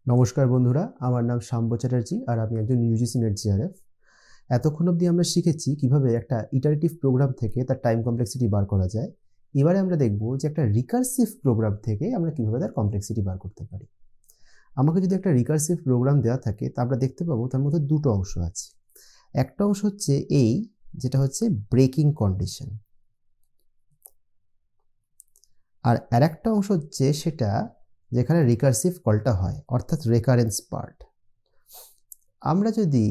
নমস্কার বন্ধুরা, আমার নাম শাম্ব চ্যাটার্জি আর আমি একজন ইউজিসি নেট জিআরএফ। এতক্ষণ অবধি আমরা শিখেছি কিভাবে একটা ইটারেটিভ প্রোগ্রাম থেকে তার টাইম কমপ্লেক্সিটি বার করা যায়। এবারে আমরা দেখব যে একটা রিকারসিভ প্রোগ্রাম থেকে আমরা কিভাবে তার কমপ্লেক্সিটি বার করতে পারি। আমাকে যদি একটা রিকারসিভ প্রোগ্রাম দেওয়া থাকে তা আমরা দেখতে পাবো তার মধ্যে দুটো অংশ আছে। একটা অংশ হচ্ছে এই, যেটা হচ্ছে ব্রেকিং কন্ডিশন, আর আরেকটা অংশ হচ্ছে সেটা যেখানে রিকারসিভ কলটা হয়, অর্থাৎ রেকারেন্স পার্ট। আমরা যদি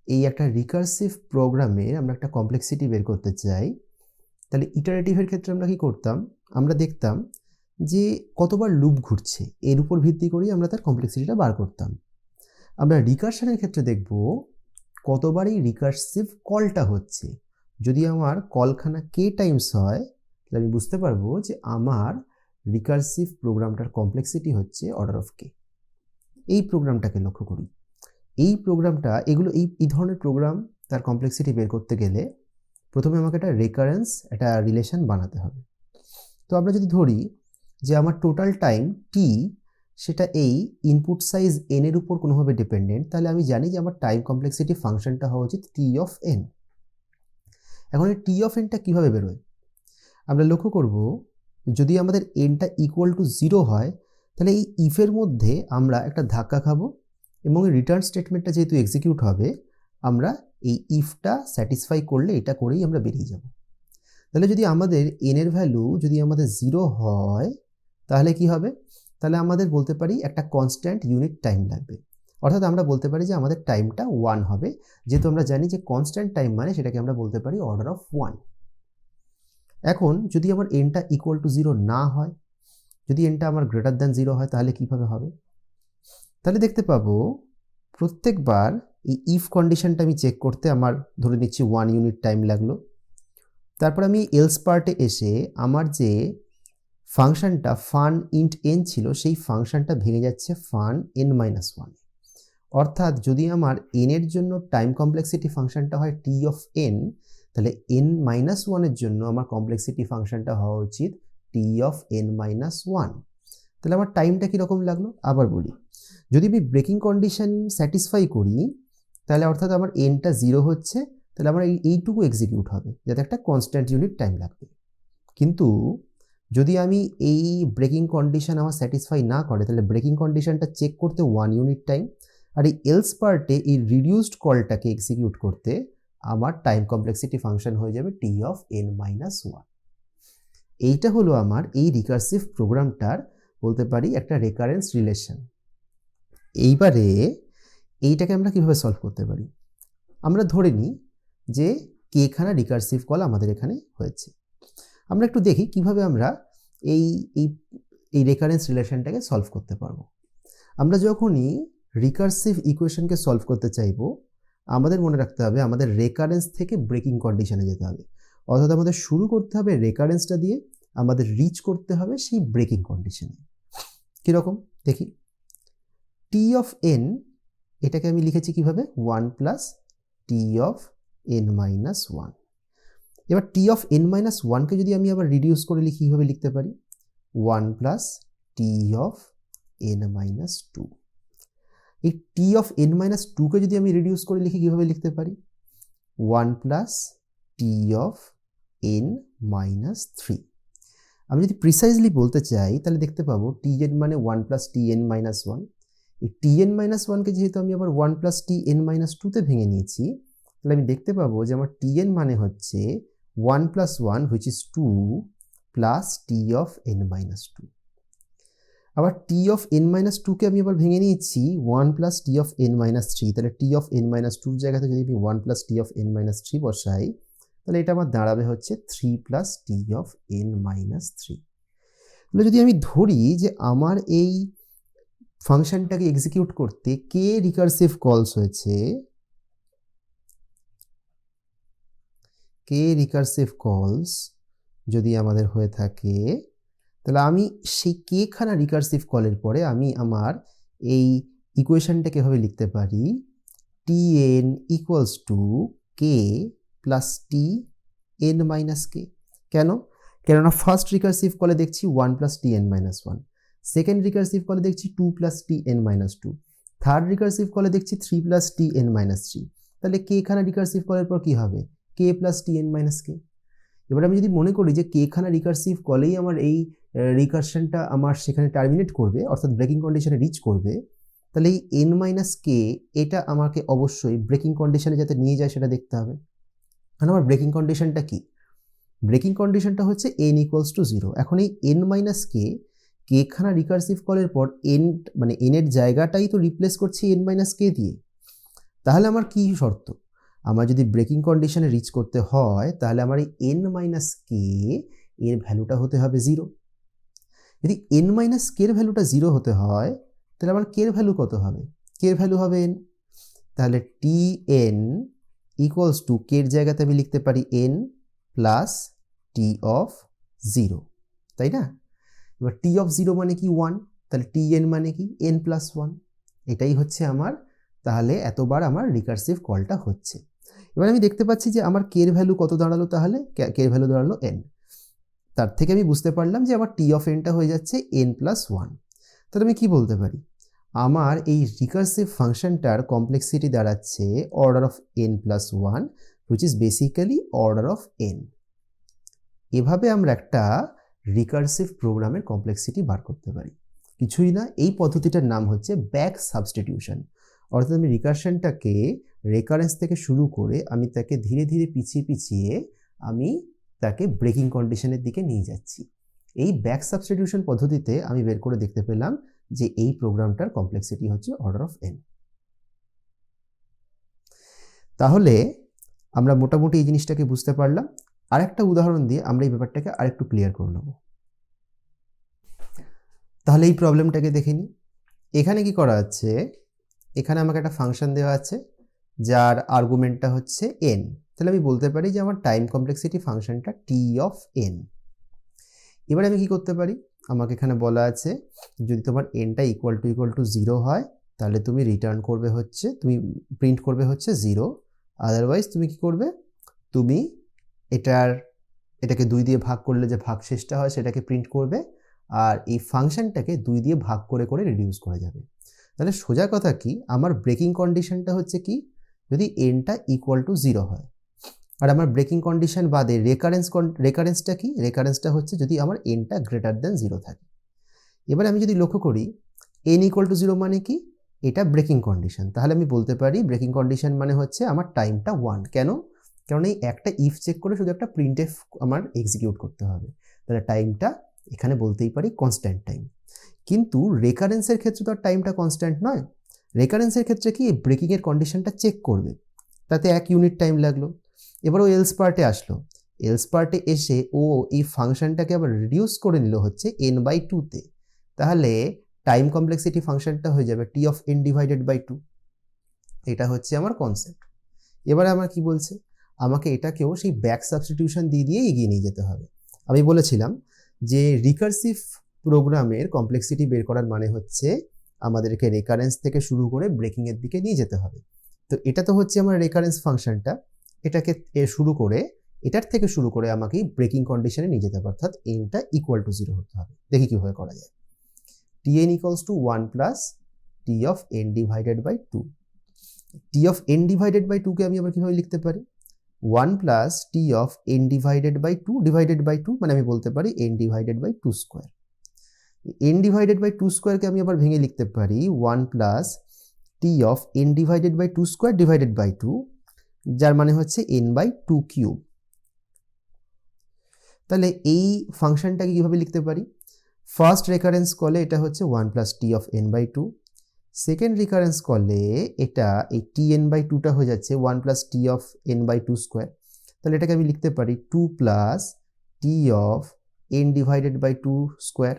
এই একটা রিকারসিভ প্রোগ্রামে আমরা একটা কমপ্লেক্সিটি বের করতে চাই, তাহলে ইটারেটিভের ক্ষেত্রে আমরা কি করতাম, আমরা দেখতাম যে কতবার লুপ ঘুরছে এর উপর ভিত্তি করেই আমরা তার কমপ্লেক্সিটিটা বার করতাম। আমরা রিকারশনের ক্ষেত্রে দেখব কতবার এই রিকারসিভ কলটা হচ্ছে। যদি আমার কলখানা কে টাইমস হয়, তাহলে আমি বুঝতে পারবো যে আমার রিকারসিভ প্রোগ্রামটার কমপ্লেক্সিটি হচ্ছে অর্ডার অফ কে। এই প্রোগ্রামটাকে লক্ষ্য করি, এই প্রোগ্রামটা এই ধরনের প্রোগ্রাম তার কমপ্লেক্সিটি বের করতে গেলে প্রথমে আমাকে একটা রেকারেন্স, একটা রিলেশন বানাতে হবে। তো আমরা যদি ধরি যে আমার টোটাল টাইম টি সেটা এই ইনপুট সাইজ এন এর উপর কোনোভাবে ডিপেন্ডেন্ট, তাহলে আমি জানি যে আমার টাইম কমপ্লেক্সিটি ফাংশনটা হওয়া উচিত টি অফ এন। এখন এই টি অফ এনটা কীভাবে বেরোয় আমরা লক্ষ্য করব। যদি আমাদের এনটা ইকুয়াল টু 0 হয়, তাহলে এই ইফের মধ্যে আমরা একটা ধাক্কা খাবো এবং এই রিটার্ন স্টেটমেন্টটা যেহেতু এক্সিকিউট হবে, আমরা এই ইফটা স্যাটিসফাই করলে এটা করেই আমরা বেরিয়ে যাব। তাহলে যদি আমাদের এন এর ভ্যালু যদি আমাদের 0 হয়, তাহলে কি হবে, তাহলে আমাদের বলতে পারি একটা কনস্ট্যান্ট ইউনিট টাইম লাগবে, অর্থাৎ আমরা বলতে পারি যে আমাদের টাইমটা 1 হবে। যেহেতু আমরা জানি যে কনস্ট্যান্ট টাইম মানে সেটাকে আমরা বলতে পারি অর্ডার অফ 1। এখন যদি আমার এনটা ইকুয়াল টু 0 না হয়, যদি এনটা আমার গ্রেটার দ্যান 0 হয়, তাহলে কীভাবে হবে, তাহলে দেখতে পাবো প্রত্যেকবার এই ইফ কন্ডিশনটা আমি চেক করতে আমার ধরে নিচ্ছি 1 ইউনিট টাইম লাগলো। তারপর আমি এলস পার্টে এসে আমার যে ফাংশনটা ফান ইন্ট এন ছিল সেই ফাংশনটা ভেঙে যাচ্ছে ফান এন মাইনাস 1। অর্থাৎ যদি আমার এন এর জন্য টাইম কমপ্লেক্সিটি ফাংশনটা হয় টি অফ এন, তাহলে এন মাইনাস 1-এর জন্য আমার কমপ্লেক্সিটি ফাংশনটা হওয়া উচিত টি অফ এন মাইনাস 1। তাহলে আমার টাইমটা কীরকম লাগলো আবার বলি। যদি আমি ব্রেকিং কন্ডিশন স্যাটিসফাই করি, তাহলে অর্থাৎ আমার এনটা 0 হচ্ছে, তাহলে আমার এইটুকু এক্সিকিউট হবে, যাতে একটা কনস্ট্যান্ট ইউনিট টাইম লাগবে। কিন্তু যদি আমি এই ব্রেকিং কন্ডিশন আমার স্যাটিসফাই না করে, তাহলে ব্রেকিং কন্ডিশনটা চেক করতে 1 ইউনিট টাইম, আর এই এলস পার্টে এই রিডিউসড কলটাকে এক্সিকিউট করতে আমার টাইম কমপ্লেক্সিটি ফাংশন হয়ে যাবে টি অফ এন মাইনাস 1। এইটা হলো আমার এই রিকারসিভ প্রোগ্রামটার বলতে পারি একটা রেকারেন্স রিলেশন। এইবারে এইটাকে আমরা কিভাবে সলভ করতে পারি, আমরা ধরে নিই যে কেখানা রিকারসিভ কল আমাদের এখানে হয়েছে। আমরা একটু দেখি কিভাবে আমরা এই এই এই রেকারেন্স রিলেশনটাকে সলভ করতে পারবো। আমরা যখনই রিকারসিভ ইকুয়েশনকে সলভ করতে চাইবো, আমাদের মনে রাখতে হবে আমাদের রেকারেন্স থেকে ব্রেকিং কন্ডিশনে যেতে হবে, অর্থাৎ আমাদের শুরু করতে হবে রেকারেন্সটা দিয়ে, আমাদের রিচ করতে হবে সেই ব্রেকিং কন্ডিশনে। কীরকম দেখি, টি অফ এন এটাকে আমি লিখেছি কিভাবে 1 plus T of N minus 1। এবার টি অফ এন মাইনাস 1কে যদি আমি আবার রিডিউস করে লিখি, কীভাবে লিখতে পারি 1 plus T of N minus 2। এই টি অফ এন মাইনাস 2কে যদি আমি রিডিউস করে লিখি, কীভাবে লিখতে পারি 1 plus T of N minus 3। আমি যদি প্রিসাইজলি বলতে চাই, তাহলে দেখতে পাবো টি এন মানে 1 প্লাস টি এন মাইনাস 1। এই টি এন মাইনাস 1কে যেহেতু আমি আবার 1 প্লাস টি এন মাইনাস 2তে ভেঙে নিয়েছি, তাহলে আমি দেখতে পাবো যে আমার টি এন মানে হচ্ছে 1 plus 1 which is 2 plus T of N minus 2। আবার টি অফ এন মাইনাস 2কে আমি আবার ভেঙে নিয়েছি 1 plus T of N minus 3। তাহলে টি অফ এন মাইনাস 2-র জায়গাতে যদি আমি 1 plus T of N minus 3 বসাই, তাহলে এটা আমার দাঁড়াবে হচ্ছে 3 plus T of N minus 3। তাহলে যদি আমি ধরি যে আমার এই ফাংশনটাকে এক্সিকিউট করতে কে রিকারসিভ কলস হয়েছে, কে রিকারসিভ কলস যদি আমাদের হয়ে থাকে, তাহলে আমি সেই কে খানা রিকারসিভ কলের পরে আমি আমার এই ইকুয়েশনটাকে এভাবে লিখতে পারি t n equals to k plus t n minus k. কেন, কেননা ফার্স্ট রিকারসিভ কলে দেখছি 1 plus t n minus 1, second recursive কলে দেখছি 2 plus t n minus 2, third recursive কলে দেখছি 3 প্লাস টি এন মাইনাস 3। তাহলে কে খানা রিকারসিভ কলের পর কি হবে? কে প্লাস টি এন মাইনাস কে। এবার আমি যদি মনে করি যে কে খানা রিকারসিভ কলেই আমার এই রিকারশনটা আমার সেখানে টার্মিনেট করবে, অর্থাৎ ব্রেকিং কন্ডিশনে রিচ করবে, তাহলে এই এন মাইনাস কে এটা আমাকে অবশ্যই ব্রেকিং কন্ডিশনে যাতে নিয়ে যায় সেটা দেখতে হবে। কারণ আমার ব্রেকিং কন্ডিশনটা কি? ব্রেকিং কন্ডিশনটা হচ্ছে এন ইকুয়ালস টু 0। এখন এই এন মাইনাস কে খানা রিকারসিভ কলের পর এন মানে এনের জায়গাটাই তো রিপ্লেস করছি এন মাইনাস কে দিয়ে। তাহলে আমার কি শর্ত? আমার যদি ব্রেকিং কন্ডিশনে রিচ করতে হয় তাহলে আমার এই এন মাইনাস কে এর ভ্যালুটা হতে হবে 0। যদি এন মাইনাস কে এর ভ্যালুটা 0 হতে হয় তাহলে আমার কে এর ভ্যালু কত হবে? কে এর ভ্যালু হবে এন। তাহলে টি এন ইকুয়ালস টু কে এর জায়গাতে আমি লিখতে পারি এন প্লাস টি অফ 0, তাই না? এবার টি অফ 0 মানে কি 1, তাহলে টি এন মানে কি এন প্লাস 1। এটাই হচ্ছে আমার, তাহলে এতবার আমার রিকারসিভ কলটা হচ্ছে। এবার আমি দেখতে পাচ্ছি যে আমার কে এর ভ্যালু কত দাঁড়ালো, তাহলে কে এর ভ্যালু দাঁড়ালো এন। তার থেকে আমি বুঝতে পারলাম যে আমার টি অফ এনটা হয়ে যাচ্ছে এন প্লাস 1। তাহলে আমি কি বলতে পারি? আমার এই রিকারসিভ ফাংশনটার কমপ্লেক্সিটি দাঁড়াচ্ছে order of N plus 1, which is basically order of N. এভাবে আমরা একটা রিকারসিভ প্রোগ্রামের কমপ্লেক্সিটি বার করতে পারি। কিছুই না, এই পদ্ধতিটার নাম হচ্ছে ব্যাক সাবস্টিটিউশন। অর্থাৎ আমি রিকারশনটাকে রেকারেন্স থেকে শুরু করে আমি তাকে ধীরে ধীরে পিছিয়ে পিছিয়ে আমি তাকে ব্রেকিং কন্ডিশনের দিকে নিয়ে যাচ্ছি। এই ব্যাক সাবস্টিটিউশন পদ্ধতিতে আমি বের করে দেখতে পেলাম যে এই প্রোগ্রামটার কমপ্লেক্সিটি হচ্ছে অর্ডার অফ এন। তাহলে আমরা মোটামুটি এই জিনিসটাকে বুঝতে পারলাম। আরেকটা উদাহরণ দিয়ে আমরা এই ব্যাপারটাকে আরেকটু ক্লিয়ার করে নেব। তাহলে এই প্রবলেমটাকে দেখে নিই। এখানে কি করা আছে? এখানে আমাকে একটা ফাংশন দেওয়া আছে যার আর্গুমেন্টটা হচ্ছে এন। তাহলে আমি বলতে পারি যে আমার টাইম কমপ্লেক্সিটি ফাংশনটা টি অফ এন। এবারে আমি কি করতে পারি? আমাকে এখানে বলা আছে যদি তোমার এনটা ইকুয়াল টু 0 হয় তাহলে তুমি রিটার্ন করবে হচ্ছে, তুমি প্রিন্ট করবে হচ্ছে 0। আদারওয়াইজ তুমি কি করবে? তুমি এটাকে 2 দিয়ে ভাগ করলে যে ভাগশেষটা হয় সেটাকে প্রিন্ট করবে, আর এই ফাংশনটাকে 2 দিয়ে ভাগ করে করে রিডিউস করা যাবে। তাহলে সোজা কথা কি, আমার ব্রেকিং কন্ডিশনটা হচ্ছে কি, যদি এনটা ইকুয়াল টু 0 হয়। আর আমার ব্রেকিং কন্ডিশন বাদে রেকারেন্সটা কি? রেকারেন্সটা হচ্ছে যদি আমার এনটা গ্রেটার দেন 0 থাকে। এবার আমি যদি লক্ষ্য করি এন ইকুয়াল টু 0 মানে কি? এটা ব্রেকিং কন্ডিশন। তাহলে আমি বলতে পারি ব্রেকিং কন্ডিশন মানে হচ্ছে আমার টাইমটা 1। কেন? কারণ এই একটা ইফ চেক করে শুধু একটা প্রিন্টএফ আমার এক্সিকিউট করতে হবে। তাহলে টাইমটা এখানে বলতেই পারি কনস্ট্যান্ট টাইম। কিন্তু রেকারেন্সের ক্ষেত্রে তো আর টাইমটা কনস্ট্যান্ট নয়। রেকারেন্সের ক্ষেত্রে কি ব্রেকিংয়ের কন্ডিশনটা চেক করবে, তাতে 1 ইউনিট টাইম লাগলো। এবার ও এলস পার্টে আসলো, এলস পার্টে এসে ও এই ফাংশনটাকে আবার রিডিউস করে নিল হচ্ছে n/2-তে। তাহলে টাইম কমপ্লেক্সিটি ফাংশনটা হয়ে যাবে টি অফ এন ডিভাইডেড বাই 2। এটা হচ্ছে আমার কনসেপ্ট। এবারে আমার কি বলছে? আমাকে এটাকেও সেই ব্যাক সাবস্টিটিউশন দিয়ে এগিয়ে নিয়ে যেতে হবে। আমি বলেছিলাম যে রিকারসিভ প্রোগ্রামের কমপ্লেক্সিটি বের করার মানে হচ্ছে আমাদেরকে রেকারেন্স থেকে শুরু করে ব্রেকিংয়ের দিকে নিয়ে যেতে হবে। তো এটা তো হচ্ছে আমার রেকারেন্স ফাংশনটা, এটাকে এটার থেকে শুরু করে আমাকে ব্রেকিং কন্ডিশনে নিয়ে যেতে হবে, অর্থাৎ এনটা ইকুয়াল টু 0 হতে হবে। দেখি কিভাবে করা যায়। T n equals to 1 plus T of n divided by 2। T of n divided by 2 কে আমি আবার কিভাবে লিখতে পারি? 1 plus T of n divided by 2 divided by 2 মানে আমি বলতে পারি n divided by 2 square. N divided by 2 স্কোয়ারকে আমি আবার ভেঙে লিখতে পারি 1 plus T of n divided by 2 square divided by 2, যার মানে হচ্ছে n/2 কিউব। তাহলে এই ফাংশনটাকে কিভাবে লিখতে পারি? ফার্স্ট রেকারেন্স কলে এটা হচ্ছে 1 plus T of n/2। Second recurrence কলে এটা এই tn/2টা হয়ে যাচ্ছে 1 plus T of n/2 square. তাহলে এটাকে আমি লিখতে পারি 2 plus T of n divided by 2 square.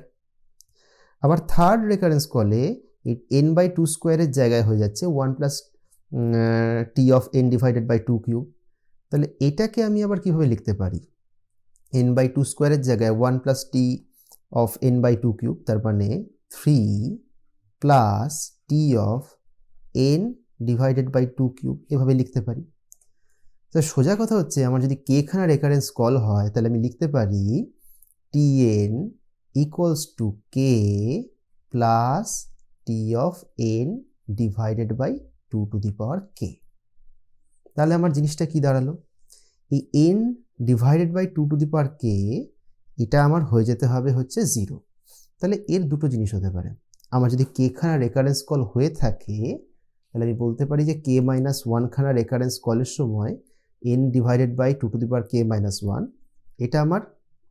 আবার থার্ড রেকারেন্স কলে এই n/2 স্কোয়ারের জায়গায় হয়ে যাচ্ছে 1 plus T of n divided by 2 cube. তাহলে এটাকে আমি আবার কিভাবে লিখতে পারি? n/2 স্কোয়ারের জায়গায় 1 plus T of n/2 cube, তার মানে 3 plus T of n divided by 2 cube, এভাবে লিখতে পারি। তো সোজা কথা হচ্ছে আমার যদি কে খানা রেকারেন্স কল হয় তাহলে আমি লিখতে পারি t n equals to k plus T of n divided by 2 to the power k. তাহলে আমার জিনিসটা কি দাঁড়ালো, এই n divided by 2 to the power k এটা আমার হয়ে যেতে হবে হচ্ছে 0। তাহলে এর দুটো জিনিস হতে পারে, আমার যদি কে খানা রেকারেন্স কল হয়ে থাকে তাহলে আমি বলতে পারি যে কে মাইনাস 1 খানা রেকারেন্স কলের সময় n divided by 2 to the power k minus 1 এটা আমার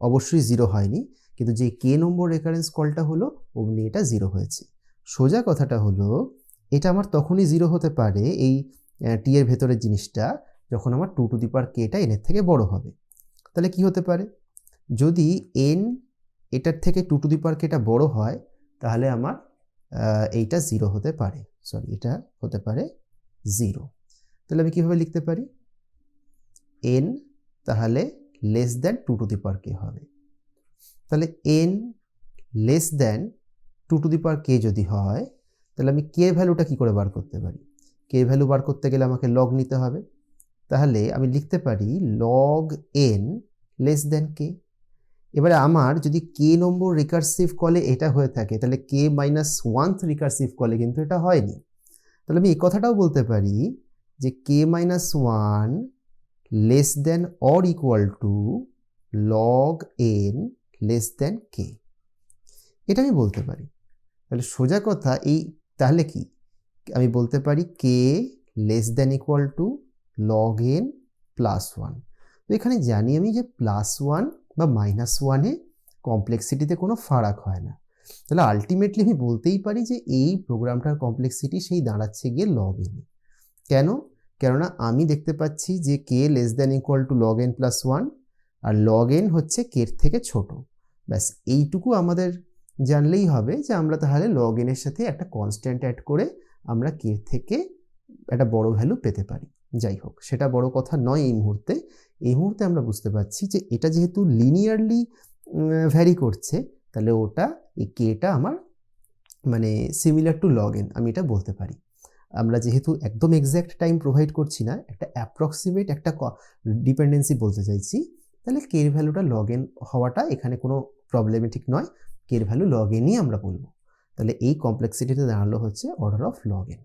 অবশ্যই 0 হয়নি, কিন্তু যে কে নম্বর রেকারেন্স কলটা হলো অমনি এটা 0 হয়েছে। সোজা কথাটা হলো এটা আমার তখনই 0 হতে পারে এই টি এর ভেতরের জিনিসটা যখন আমার 2 টু দি পাওয়ার কেটা এনের থেকে বড় হবে। তাহলে কি হতে পারে, যদি এন এটার থেকে 2 টু দি পাওয়ার কেটা বড় হয় তাহলে আমার এইটা 0 হতে পারে, সরি এটা হতে পারে 0। তাহলে আমি কিভাবে লিখতে পারি, এন তাহলে less than 2 to the power k হবে। তাহলে n less than 2 to the power k যদি হয় তাহলে আমি কে ভ্যালুটা কি করে বার করতে পারি, কে ভ্যালু বার করতে গেলে আমাকে লগ নিতে হবে। তাহলে আমি লিখতে পারি লগ এন লেস দ্যান কে। এবারে আমার যদি কে নম্বর রিকারসিভ কলে এটা হয়ে থাকে তাহলে কে মাইনাস 1th রিকারসিভ কলে কিন্তু এটা হয়নি। তাহলে আমি এই কথাটাও বলতে পারি যে k minus 1 less than or equal to log n less than k, এটা আমি বলতে পারি। তাহলে সোজা কথা এই, তাহলে কি আমি বলতে পারি k less than equal to log n plus 1। তো এখানে জানি আমি যে প্লাস 1 বা মাইনাস 1-এ কমপ্লেক্সিটিতে কোনো ফারাক হয় না। তাহলে আলটিমেটলি আমি বলতেই পারি যে এই প্রোগ্রামটার কমপ্লেক্সিটি সেই দাঁড়াচ্ছে গিয়ে লগ এন। কেন, কেননা আমি দেখতে পাচ্ছি যে k less than equal to log n plus 1 আর লগ এন হচ্ছে কের থেকে ছোট। ব্যাস এইটুকু আমাদের জানলেই হবে যে আমরা তাহলে লগ এনের সাথে একটা কনস্ট্যান্ট অ্যাড করে আমরা কে থেকে একটা বড় ভ্যালু পেতে পারি। যাই হোক, সেটা বড় কথা নয় এই মুহূর্তে। এই মুহূর্তে আমরা বুঝতে পারছি যে এটা যেহেতু লিনিয়ারলি ভ্যারি করছে তাহলে ওটা এই কেটা আমার মানে সিমিলার টু লগ এন আমি এটা বলতে পারি। আমরা যেহেতু একদম এক্স্যাক্ট টাইম প্রোভাইড করছি না, একটা অ্যাপ্রক্সিমেট একটা ডিপেন্ডেন্সি বলতে চাইছি, তাহলে কের ভ্যালুটা লগ এন হওয়াটা এখানে কোনো প্রবলেমেটিক নয়, কের ভ্যালু লগ এনই আমরা বলবো। তাহলে এই কমপ্লেক্সিটিতে দাঁড়ালো হচ্ছে অর্ডার অফ লগ এন।